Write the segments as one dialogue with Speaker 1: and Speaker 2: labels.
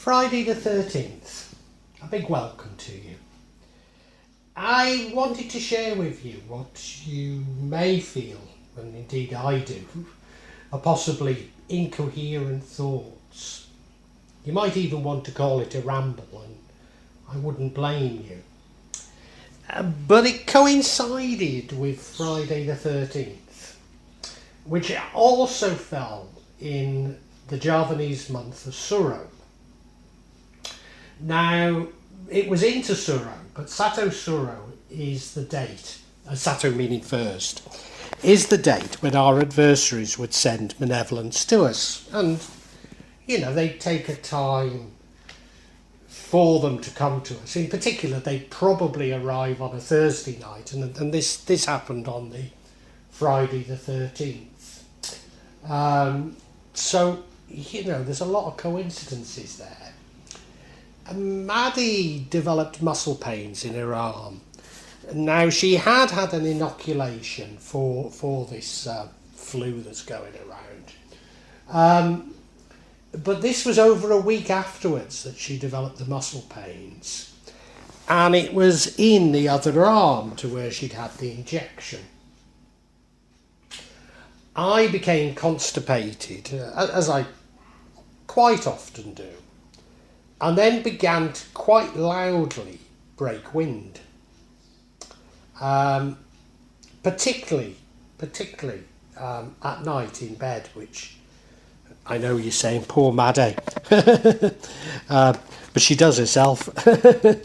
Speaker 1: Friday the 13th, a big welcome to you. I wanted to share with you what you may feel, and indeed I do, are possibly incoherent thoughts. You might even want to call it a ramble, and I wouldn't blame you. But it coincided with Friday the 13th, which also fell in the Javanese month of Suro. Now, it was into Suro, but Sato Suro is the date, Sato meaning first, is the date when our adversaries would send malevolence to us. And, you know, they'd take a time for them to come to us. In particular, they'd probably arrive on a Thursday night, and this happened on the Friday the 13th. So, you know, there's a lot of coincidences there. Maddie developed muscle pains in her arm. Now, she had an inoculation for this flu that's going around. But this was over a week afterwards that she developed the muscle pains. And it was in the other arm to where she'd had the injection. I became constipated, as I quite often do, and then began to quite loudly break wind. Particularly at night in bed, which I know you're saying, poor Maddie, but she does herself. When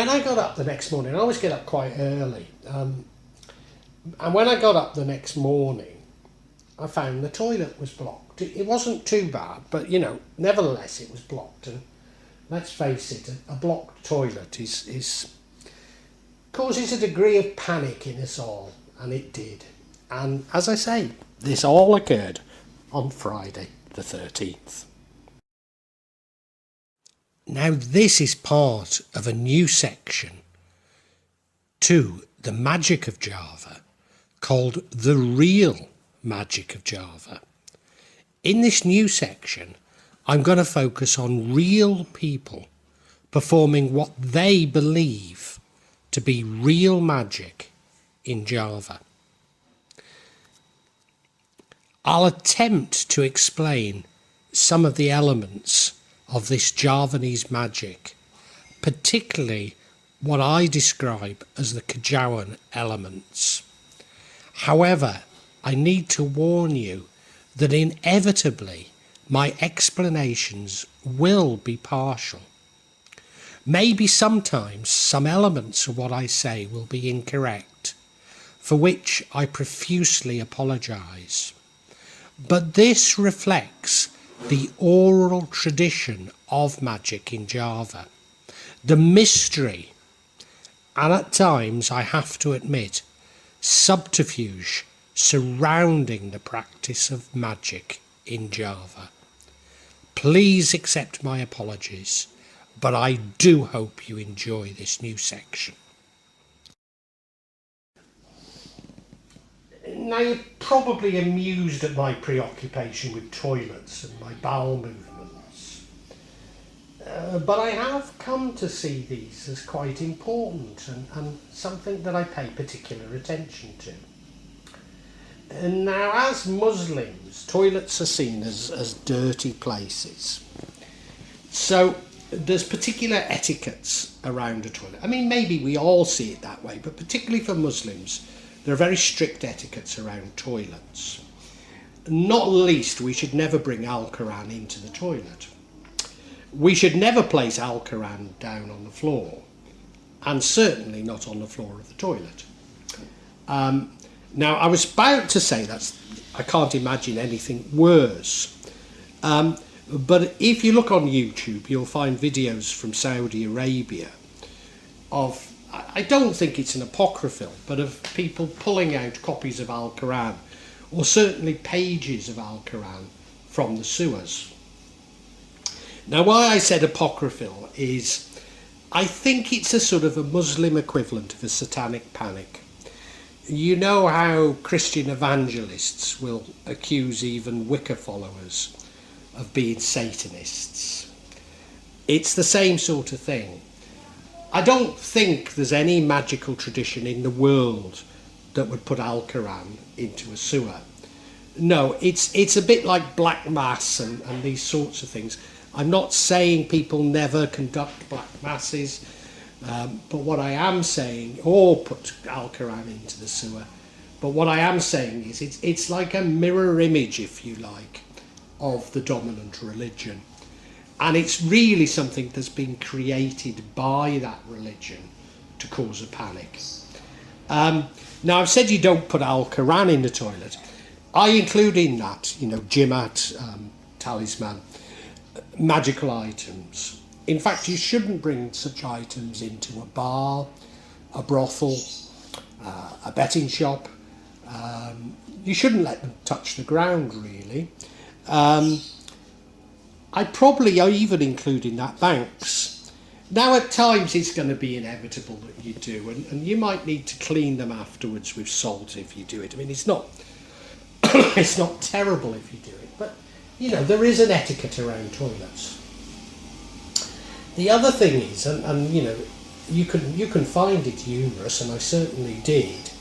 Speaker 1: I got up the next morning, I always get up quite early, and when I got up the next morning, I found the toilet was blocked. It wasn't too bad, but, you know, nevertheless it was blocked. And let's face it, a blocked toilet causes a degree of panic in us all, and it did. And as I say, this all occurred on Friday the 13th. Now, this is part of a new section to the magic of Java called The Real Magic of Java. In this new section, I'm going to focus on real people performing what they believe to be real magic in Java. I'll attempt to explain some of the elements of this Javanese magic, particularly what I describe as the Kajawan elements. However, I need to warn you that inevitably my explanations will be partial. Maybe sometimes some elements of what I say will be incorrect, for which I profusely apologise. But this reflects the oral tradition of magic in Java, the mystery, and at times, I have to admit, subterfuge surrounding the practice of magic in Java. Please accept my apologies, but I do hope you enjoy this new section. Now, you're probably amused at my preoccupation with toilets and my bowel movements, but I have come to see these as quite important and something that I pay particular attention to. And now, as Muslims, toilets are seen as dirty places. So there's particular etiquettes around a toilet. I mean, maybe we all see it that way, but particularly for Muslims, there are very strict etiquettes around toilets. Not least, we should never bring Al-Quran into the toilet. We should never place Al-Quran down on the floor, and certainly not on the floor of the toilet. Now, I was about to say I can't imagine anything worse. But if you look on YouTube, you'll find videos from Saudi Arabia of, I don't think it's an apocryphal, but of people pulling out copies of Al-Quran, or certainly pages of Al-Quran from the sewers. Now, why I said apocryphal is, I think it's a sort of a Muslim equivalent of a satanic panic. You know how Christian evangelists will accuse even Wicca followers of being Satanists. It's the same sort of thing. I don't think there's any magical tradition in the world that would put Al-Quran into a sewer. No, it's a bit like Black Mass and these sorts of things. I'm not saying people never conduct Black Masses, but what I am saying, or put Al-Quran into the sewer, but what I am saying is it's like a mirror image, if you like, of the dominant religion. And it's really something that's been created by that religion to cause a panic. Now, I've said you don't put Al-Quran in the toilet. I include in that, Jimat, talisman, magical items. In fact, you shouldn't bring such items into a bar, a brothel, a betting shop. You shouldn't let them touch the ground, really. I even include in that banks. Now, at times it's going to be inevitable that you do, and you might need to clean them afterwards with salt if you do it. I mean, it's not it's not terrible if you do it, but there is an etiquette around toilets. The other thing is, and you can find it humorous, and I certainly did,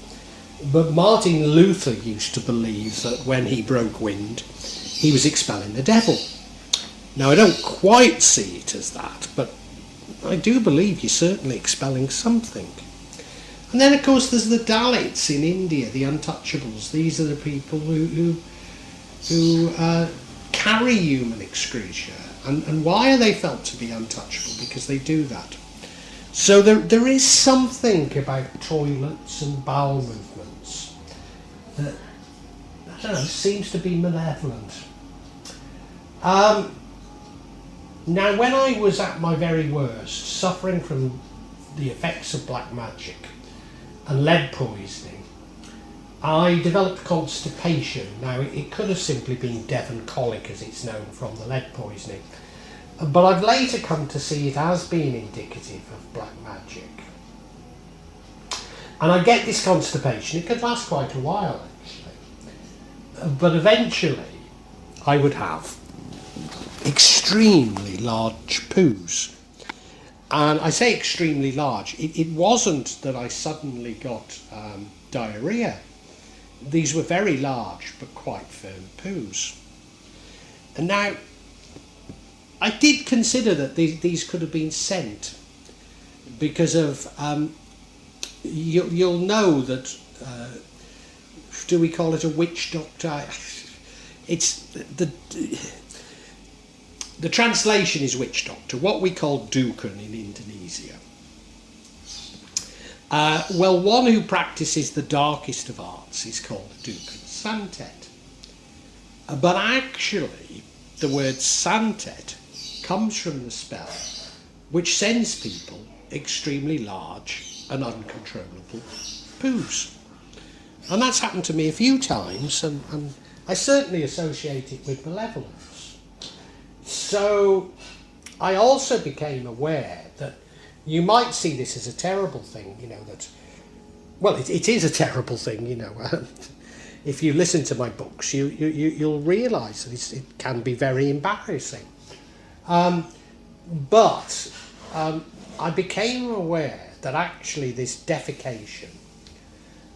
Speaker 1: but Martin Luther used to believe that when he broke wind, he was expelling the devil. Now, I don't quite see it as that, but I do believe you're certainly expelling something. And then, of course, there's the Dalits in India, the untouchables. These are the people who carry human excretia. And why are they felt to be untouchable? Because they do that. So there is something about toilets and bowel movements that, I don't know, seems to be malevolent. Now, when I was at my very worst, suffering from the effects of black magic and lead poisoning, I developed constipation. Now, it could have simply been Devon colic, as it's known from the lead poisoning, but I've later come to see it as being indicative of black magic. And I get this constipation. It could last quite a while, actually. But eventually, I would have extremely large poos. And I say extremely large. It wasn't that I suddenly got diarrhea. These were very large but quite firm poos. And now, I did consider that these could have been sent because of, you'll know that, do we call it a witch doctor? It's the translation is witch doctor, what we call dukun in Indonesia. Well, one who practices the darkest of arts is called a dukun santet. But actually, the word santet comes from the spell which sends people extremely large and uncontrollable poos. And that's happened to me a few times, and I certainly associate it with malevolence. So I also became aware that you might see this as a terrible thing, that, well, it is a terrible thing, If you listen to my books, you'll realise that it can be very embarrassing. But I became aware that actually this defecation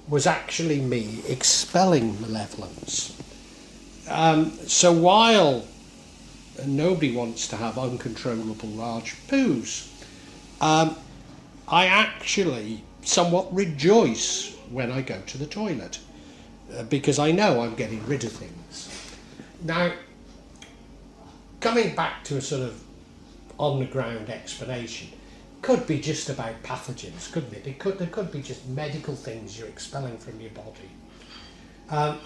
Speaker 1: was actually me expelling malevolence. So while nobody wants to have uncontrollable large poos, I actually somewhat rejoice when I go to the toilet because I know I'm getting rid of things. Now, coming back to a sort of on-the-ground explanation, could be just about pathogens, couldn't it? There could be just medical things you're expelling from your body.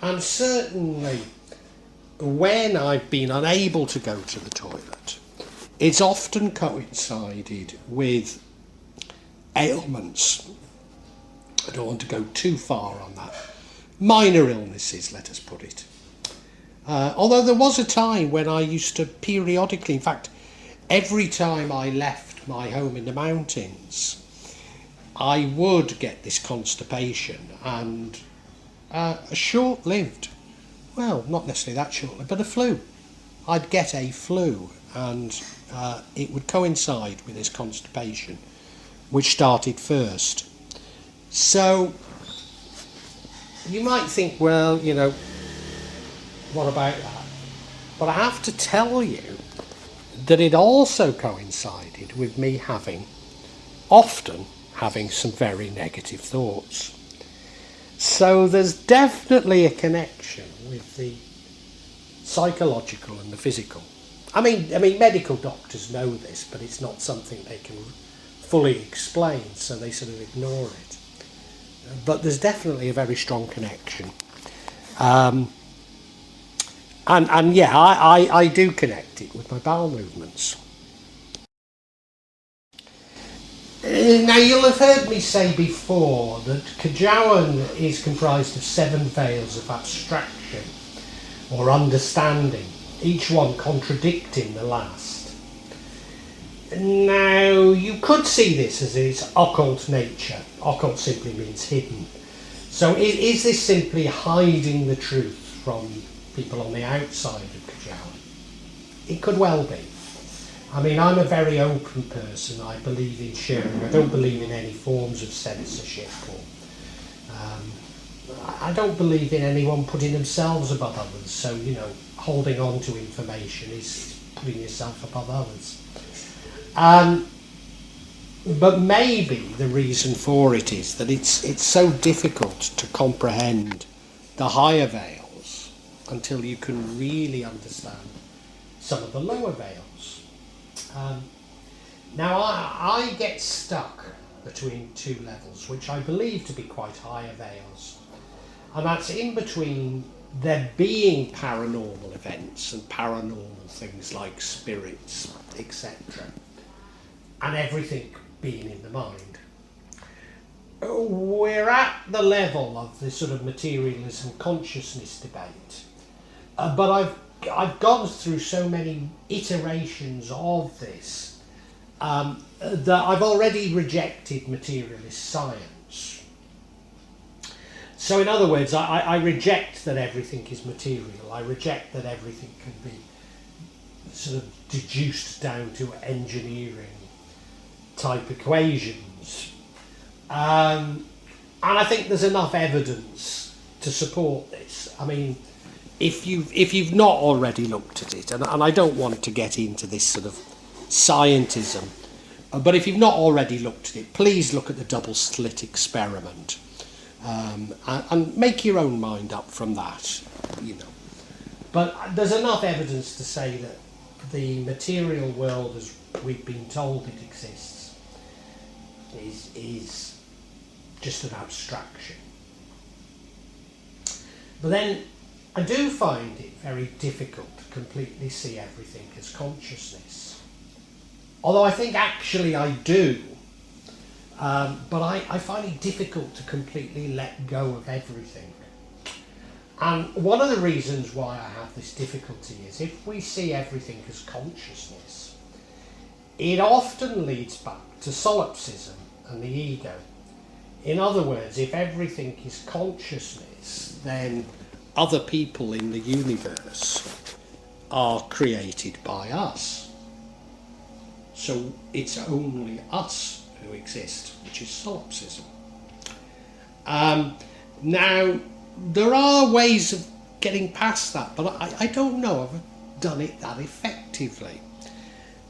Speaker 1: And certainly, when I've been unable to go to the toilet, it's often coincided with ailments. I don't want to go too far on that. Minor illnesses, let us put it. Although there was a time when I used to periodically, in fact, every time I left my home in the mountains, I would get this constipation and a short-lived, well, not necessarily that short-lived, but a flu. I'd get a flu, and it would coincide with this constipation, which started first. So you might think, well, you know, what about that? But I have to tell you that it also coincided with me often having some very negative thoughts. So there's definitely a connection with the psychological and the physical. I mean, medical doctors know this, but it's not something they can fully explain, so they sort of ignore it. But there's definitely a very strong connection. And yeah, I do connect it with my bowel movements. Now, you'll have heard me say before that Kajawan is comprised of 7 veils of abstraction or understanding, each one contradicting the last. Now, you could see this as its occult nature. Occult simply means hidden. So is this simply hiding the truth from people on the outside of Kajawan? It could well be. I mean, I'm a very open person. I believe in sharing. I don't believe in any forms of censorship, or I don't believe in anyone putting themselves above others. So, you know, holding on to information is putting yourself above others. But maybe the reason for it is that it's so difficult to comprehend the higher veils until you can really understand some of the lower veils. Now, I get stuck between 2 levels, which I believe to be quite higher veils. And that's in between there being paranormal events and paranormal things like spirits, etc., and everything being in the mind. We're at the level of this sort of materialism consciousness debate. But I've gone through so many iterations of this that I've already rejected materialist science. So in other words, I reject that everything is material. I reject that everything can be sort of deduced down to engineering type equations. And I think there's enough evidence to support this. I mean, if you've not already looked at it, and I don't want to get into this sort of scientism, but if you've not already looked at it, please look at the double slit experiment, and make your own mind up from that, you know. But there's enough evidence to say that the material world as we've been told it exists is just an abstraction. But then I do find it very difficult to completely see everything as consciousness. Although I think actually I do, but I find it difficult to completely let go of everything. And one of the reasons why I have this difficulty is if we see everything as consciousness, it often leads back to solipsism and the ego. In other words, if everything is consciousness, then other people in the universe are created by us. So it's only us who exist, which is solipsism. Now, there are ways of getting past that, but I don't know if I've done it that effectively.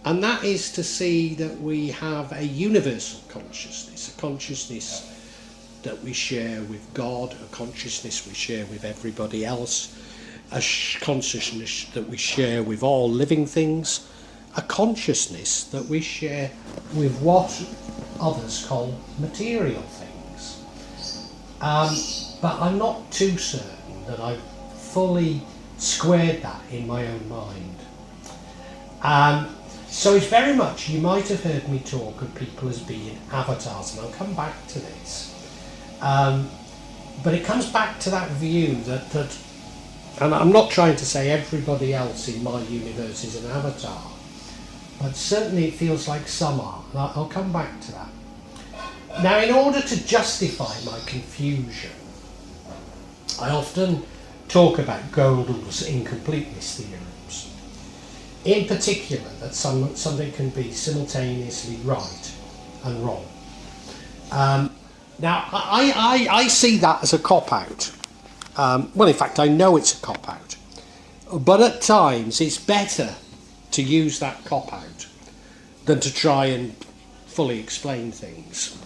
Speaker 1: And that is to see that we have a universal consciousness, a consciousness that we share with God, a consciousness we share with everybody else, a consciousness that we share with all living things, a consciousness that we share with what others call material things. But I'm not too certain that I've fully squared that in my own mind. So it's very much, you might have heard me talk of people as being avatars, and I'll come back to this. But it comes back to that view that, and I'm not trying to say everybody else in my universe is an avatar, but certainly it feels like some are, and I'll come back to that. Now, in order to justify my confusion, I often talk about Gödel's incompleteness theorems. in particular, that something can be simultaneously right and wrong. Now, I see that as a cop-out. Well, in fact, I know it's a cop-out. But at times, it's better to use that cop-out than to try and fully explain things.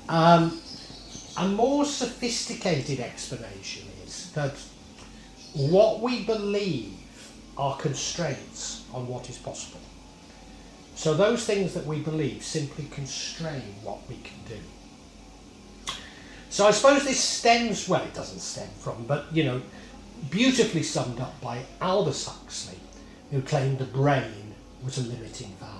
Speaker 1: A more sophisticated explanation is that what we believe are constraints on what is possible. So those things that we believe simply constrain what we can do. So I suppose this stems, well, it doesn't stem from, but, you know, beautifully summed up by Aldous Huxley, who claimed the brain was a limiting valve.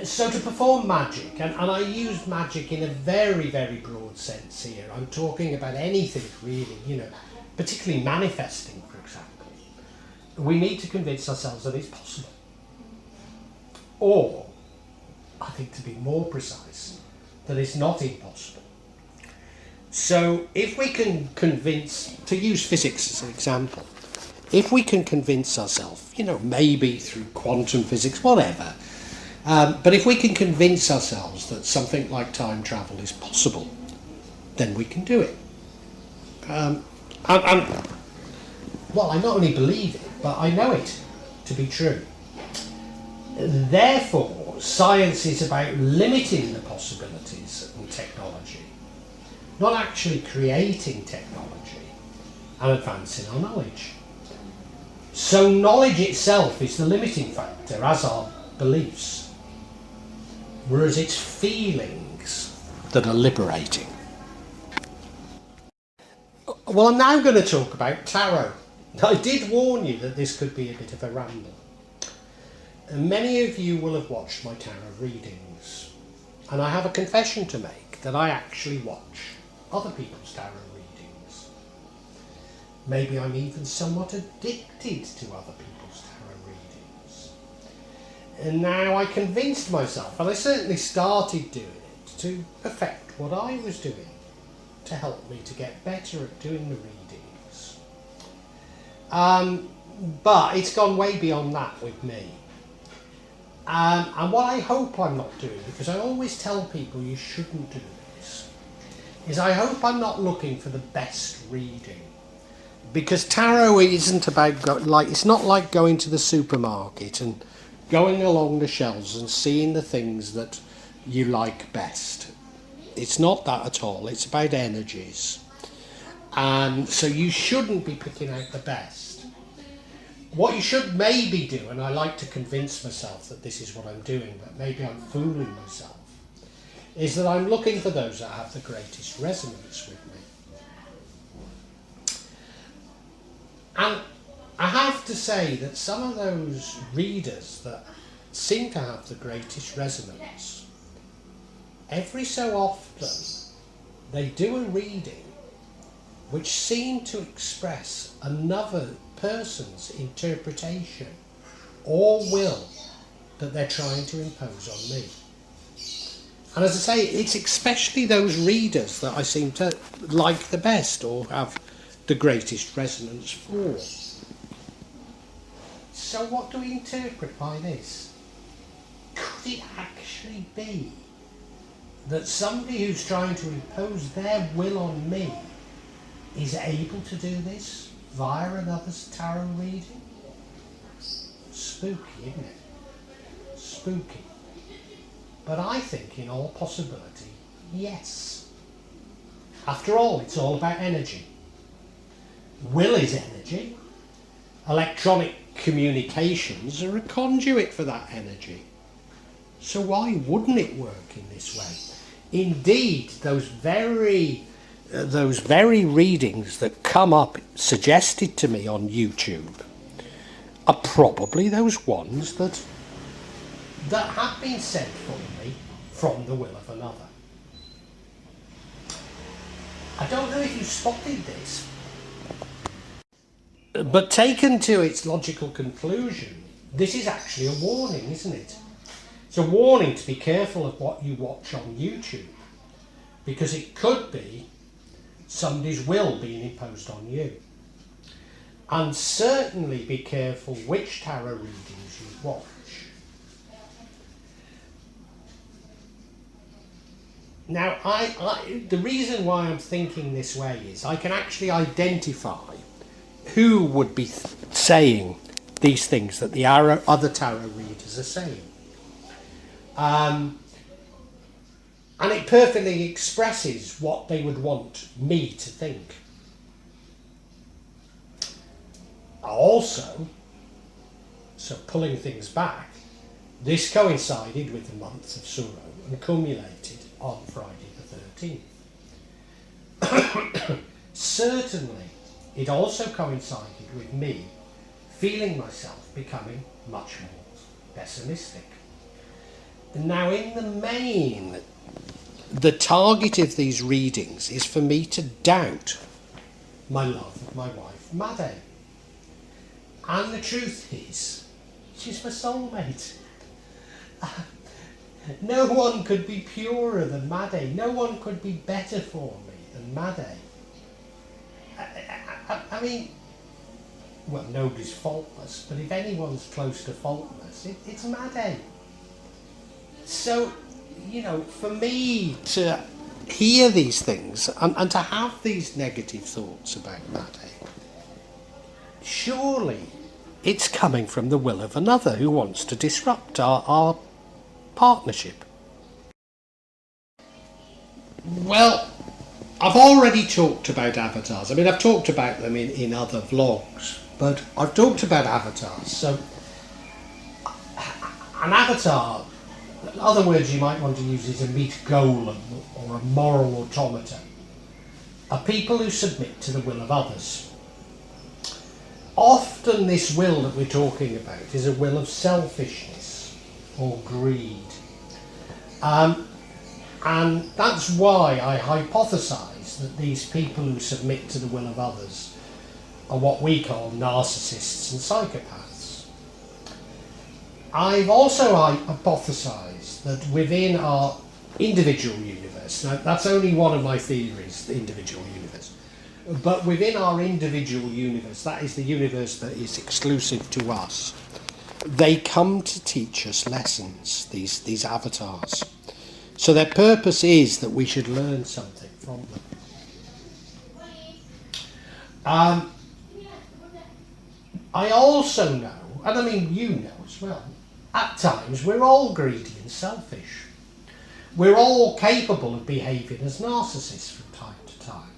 Speaker 1: So to perform magic, and I use magic in a very, very broad sense here, I'm talking about anything really, you know, particularly manifesting, for example, we need to convince ourselves that it's possible. Or, I think to be more precise, that it's not impossible. So if we can convince, to use physics as an example, if we can convince ourselves, you know, maybe through quantum physics, whatever, but if we can convince ourselves that something like time travel is possible, then we can do it. Well, I not only believe it, but I know it to be true. Therefore, science is about limiting the possibilities of technology, not actually creating technology and advancing our knowledge. So knowledge itself is the limiting factor, as are beliefs, whereas it's feelings that are liberating. Well, I'm now going to talk about tarot. I did warn you that this could be a bit of a ramble. And many of you will have watched my tarot readings, and I have a confession to make that I actually watch other people's tarot readings. Maybe I'm even somewhat addicted to other people's tarot readings. And now I convinced myself, and I certainly started doing it, to perfect what I was doing, to help me to get better at doing the readings. But it's gone way beyond that with me. And what I hope I'm not doing, because I always tell people you shouldn't do this, is I hope I'm not looking for the best reading. Because tarot isn't about, it's not like going to the supermarket and going along the shelves and seeing the things that you like best. It's not that at all. It's about energies. And so you shouldn't be picking out the best. What you should maybe do, and I like to convince myself that this is what I'm doing, but maybe I'm fooling myself, is that I'm looking for those that have the greatest resonance with me. And I have to say that some of those readers that seem to have the greatest resonance, every so often they do a reading which seem to express another person's interpretation or will that they're trying to impose on me. And as I say, it's especially those readers that I seem to like the best or have the greatest resonance for. So what do we interpret by this? Could it actually be that somebody who's trying to impose their will on me is able to do this via another's tarot reading? Spooky, isn't it? Spooky. But I think in all possibility, yes. After all, it's all about energy. Will is energy. Electronic communications are a conduit for that energy. So why wouldn't it work in this way? Indeed, those very readings that come up suggested to me on YouTube are probably those ones that have been sent for me from the will of another. I don't know if you spotted this, but taken to its logical conclusion, this is actually a warning, isn't it? It's a warning to be careful of what you watch on YouTube, because it could be somebody's will being imposed on you. And certainly be careful which tarot readings you watch. Now, the reason why I'm thinking this way is I can actually identify who would be saying these things that the other tarot readers are saying. And it perfectly expresses what they would want me to think. Also, so pulling things back, this coincided with the month of Suro and culminated on Friday the 13th. Certainly, it also coincided with me feeling myself becoming much more pessimistic. Now, in the main, the target of these readings is for me to doubt my love of my wife, Madde. And the truth is, she's my soulmate. No one could be purer than Madde. No one could be better for me than Madde. I mean, well, nobody's faultless, but if anyone's close to faultless, it's Madde. So, you know, for me to hear these things and to have these negative thoughts about Madde, surely it's coming from the will of another who wants to disrupt our partnership. Well, I've already talked about avatars. I mean, I've talked about them in other vlogs, but I've talked about avatars. So, an avatar, other words you might want to use is a meat golem or a moral automata, are people who submit to the will of others. Often this will that we're talking about is a will of selfishness or greed. And that's why I hypothesize that these people who submit to the will of others are what we call narcissists and psychopaths. I've also hypothesized that within our individual universe, now that's only one of my theories, the individual universe, but within our individual universe, that is the universe that is exclusive to us, they come to teach us lessons, these avatars. So their purpose is that we should learn something from them. I also know, and I mean you know as well, at times we're all greedy and selfish. We're all capable of behaving as narcissists from time to time.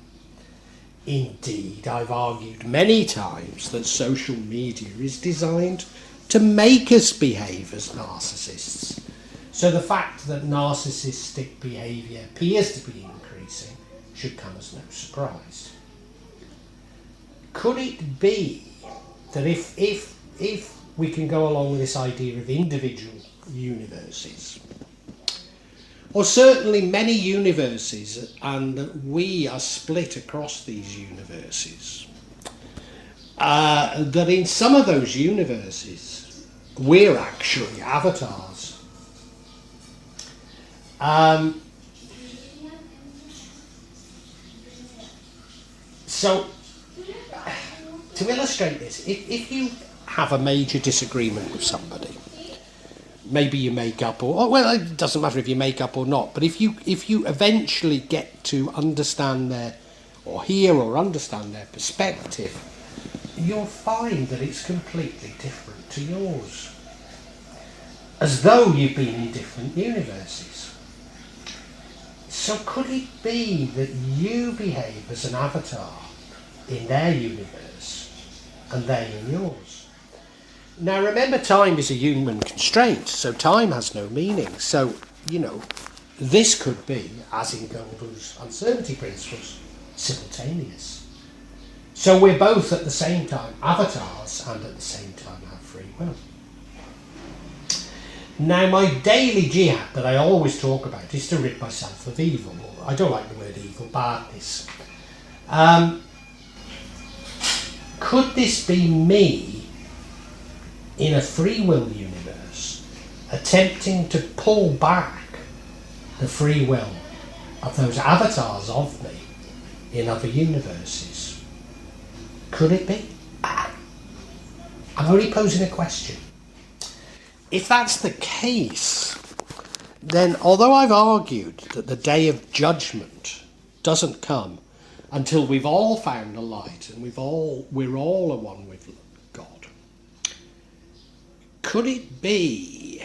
Speaker 1: Indeed, I've argued many times that social media is designed to make us behave as narcissists. So the fact that narcissistic behaviour appears to be increasing should come as no surprise. Could it be that if we can go along with this idea of individual universes, or certainly many universes, and that we are split across these universes, that in some of those universes we're actually avatars. So, to illustrate this, if you have a major disagreement with somebody, maybe you make up, or well, it doesn't matter if you make up or not, but if you eventually get to understand or hear or understand their perspective, you'll find that it's completely different to yours, as though you've been in different universes. So could it be that you behave as an avatar in their universe and they in yours? Now remember, time is a human constraint, so time has no meaning. So, you know, this could be, as in Goldman's uncertainty principles, simultaneous. So we're both at the same time avatars and at the same time have free will. Now, my daily jihad that I always talk about is to rid myself of evil. I don't like the word evil, badness. Could this be me in a free will universe attempting to pull back the free will of those avatars of me in other universes? Could it be? I'm only posing a question. If that's the case, then although I've argued that the day of judgment doesn't come until we've all found the light and we're all at one with God, could it be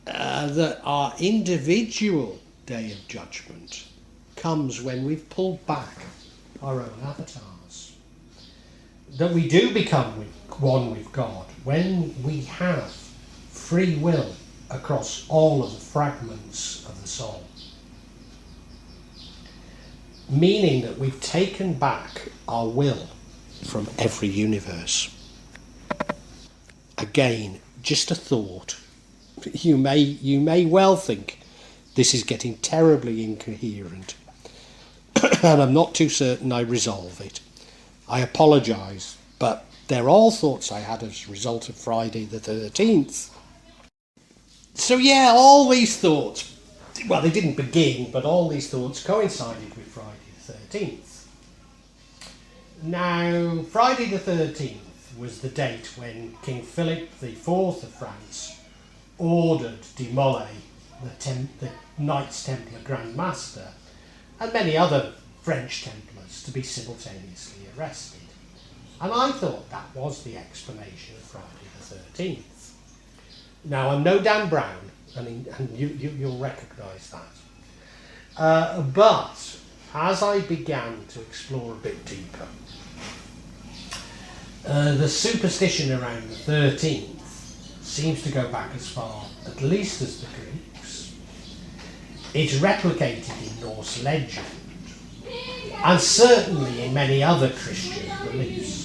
Speaker 1: that our individual day of judgment comes when we've pulled back our own avatars? That we do become one with God when we have free will across all of the fragments of the soul. Meaning that we've taken back our will from every universe. Again, just a thought. You may well think this is getting terribly incoherent, and I'm not too certain I resolve it. I apologise, but they're all thoughts I had as a result of Friday the 13th. So yeah, all these thoughts, well, they didn't begin, but all these thoughts coincided with Friday the 13th. Now, Friday the 13th was the date when King Philip IV of France ordered de Molay, the Knights Templar Grand Master, and many other French Templars to be simultaneously arrested. And I thought that was the explanation of Friday the 13th. Now, I'm no Dan Brown, and you'll recognise that. But as I began to explore a bit deeper, the superstition around the 13th seems to go back as far, at least as the Greeks. It's replicated in Norse legend, and certainly in many other Christian beliefs.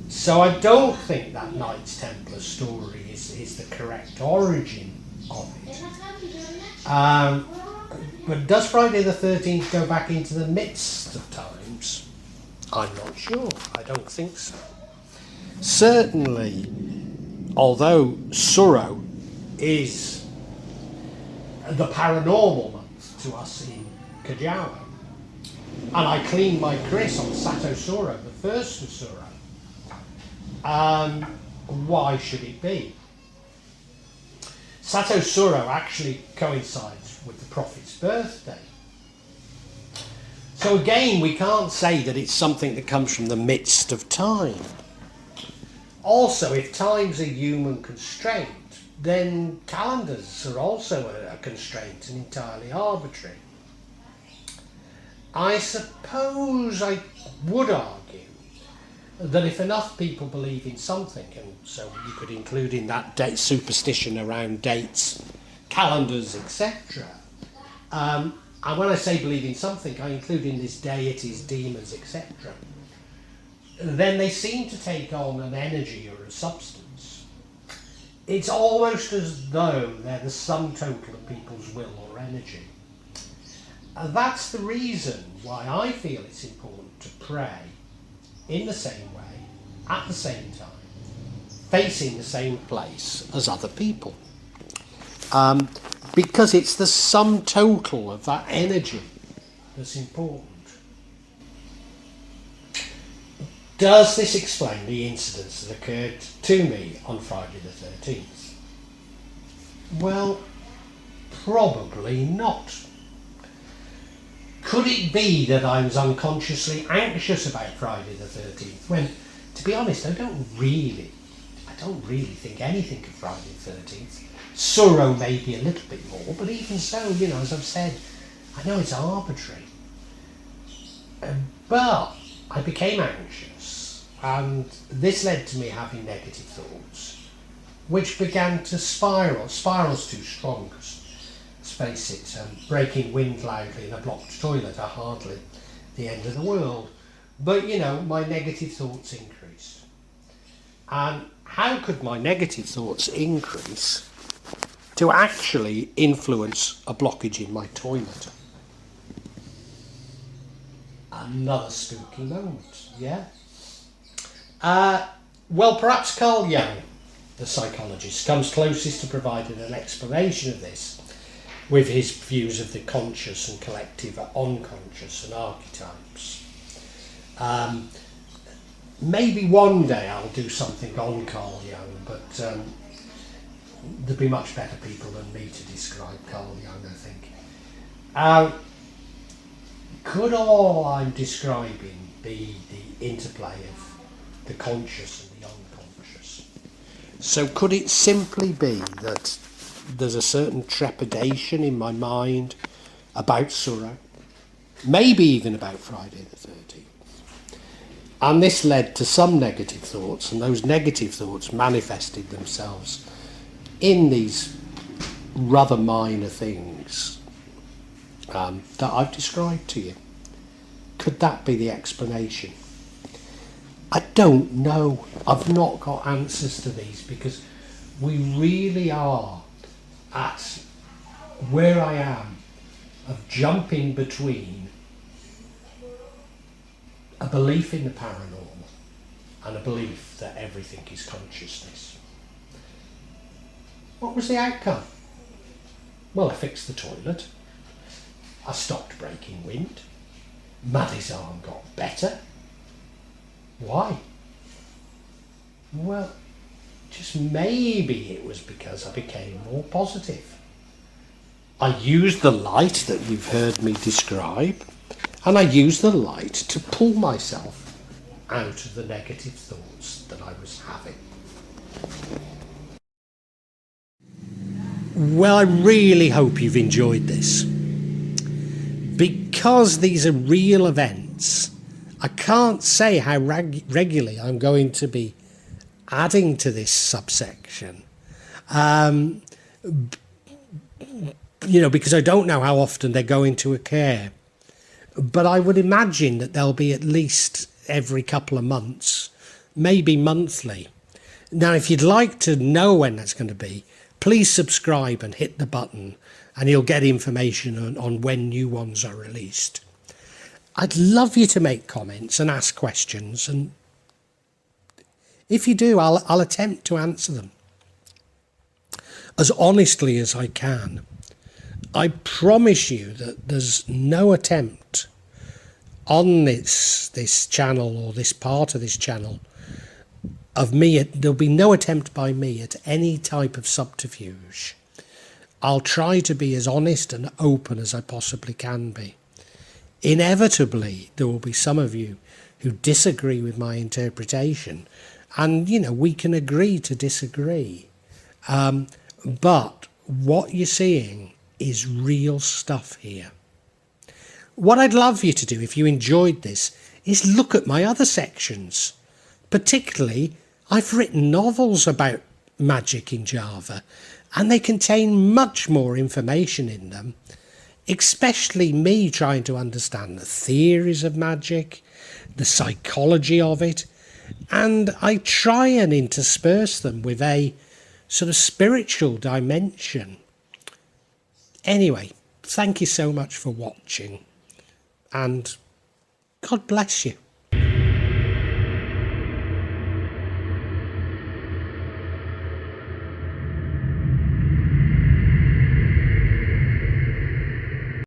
Speaker 1: So I don't think that Knights Templar story is the correct origin of it. But does Friday the 13th go back into the midst of times? I'm not sure. I don't think so. Certainly, although Suro is the paranormal month to us in Kajawa, and I cleaned my kris on Sato Suro, the first of Suro, why should it be? Sato Suro actually coincides with the Prophet's birthday. So again, we can't say that it's something that comes from the midst of time. Also, if time's a human constraint, then calendars are also a constraint and entirely arbitrary. I suppose I would argue that if enough people believe in something, and so you could include in that superstition around dates, calendars, etc. And when I say believe in something, I include in this deities, demons, etc. Then they seem to take on an energy or a substance. It's almost as though they're the sum total of people's will or energy. And that's the reason why I feel it's important to pray in the same way, at the same time, facing the same place as other people. Because it's the sum total of that energy that's important. Does this explain the incidents that occurred to me on Friday the 13th? Well, probably not. Could it be that I was unconsciously anxious about Friday the 13th when, to be honest, I don't really think anything of Friday the 13th. Suro maybe a little bit more, but even so, as I've said, I know it's arbitrary. But I became anxious, and this led to me having negative thoughts, which began to spiral. Spiral's too strong, because, let's face it, breaking wind loudly in a blocked toilet are hardly the end of the world. But, my negative thoughts increased. And how could my negative thoughts increase to actually influence a blockage in my toilet? Another spooky moment, yeah? Well, perhaps Carl Jung, the psychologist, comes closest to providing an explanation of this with his views of the conscious and collective unconscious and archetypes. maybe one day I'll do something on Carl Jung, but there'd be much better people than me to describe Carl Jung, I think. Could all I'm describing be the interplay of the conscious and the unconscious? So could it simply be that there's a certain trepidation in my mind about Suro, maybe even about Friday the 13th? And this led to some negative thoughts, and those negative thoughts manifested themselves in these rather minor things that I've described to you. Could that be the explanation? I don't know. I've not got answers to these, because we really are at where I am of jumping between a belief in the paranormal and a belief that everything is consciousness. What was the outcome? Well, I fixed the toilet. I stopped breaking wind. Maddie's arm got better. Why? Well, just maybe it was because I became more positive. I used the light that you've heard me describe, and I used the light to pull myself out of the negative thoughts that I was having. Well, I really hope you've enjoyed this. Because these are real events, I can't say how regularly I'm going to be adding to this subsection. Because I don't know how often they're going to occur. But I would imagine that they'll be at least every couple of months, maybe monthly. Now, if you'd like to know when that's going to be, please subscribe and hit the button, and you'll get information on when new ones are released. I'd love you to make comments and ask questions, and if you do, I'll attempt to answer them as honestly as I can. I promise you that there's no attempt on this channel, or this part of this channel, of me. There'll be no attempt by me at any type of subterfuge. I'll try to be as honest and open as I possibly can be. Inevitably, there will be some of you who disagree with my interpretation, and we can agree to disagree. But what you're seeing is real stuff here. What I'd love you to do, if you enjoyed this, is look at my other sections. Particularly, I've written novels about magic in Java, and they contain much more information in them, especially me trying to understand the theories of magic, the psychology of it, and I try and intersperse them with a sort of spiritual dimension. Anyway, thank you so much for watching, and God bless you.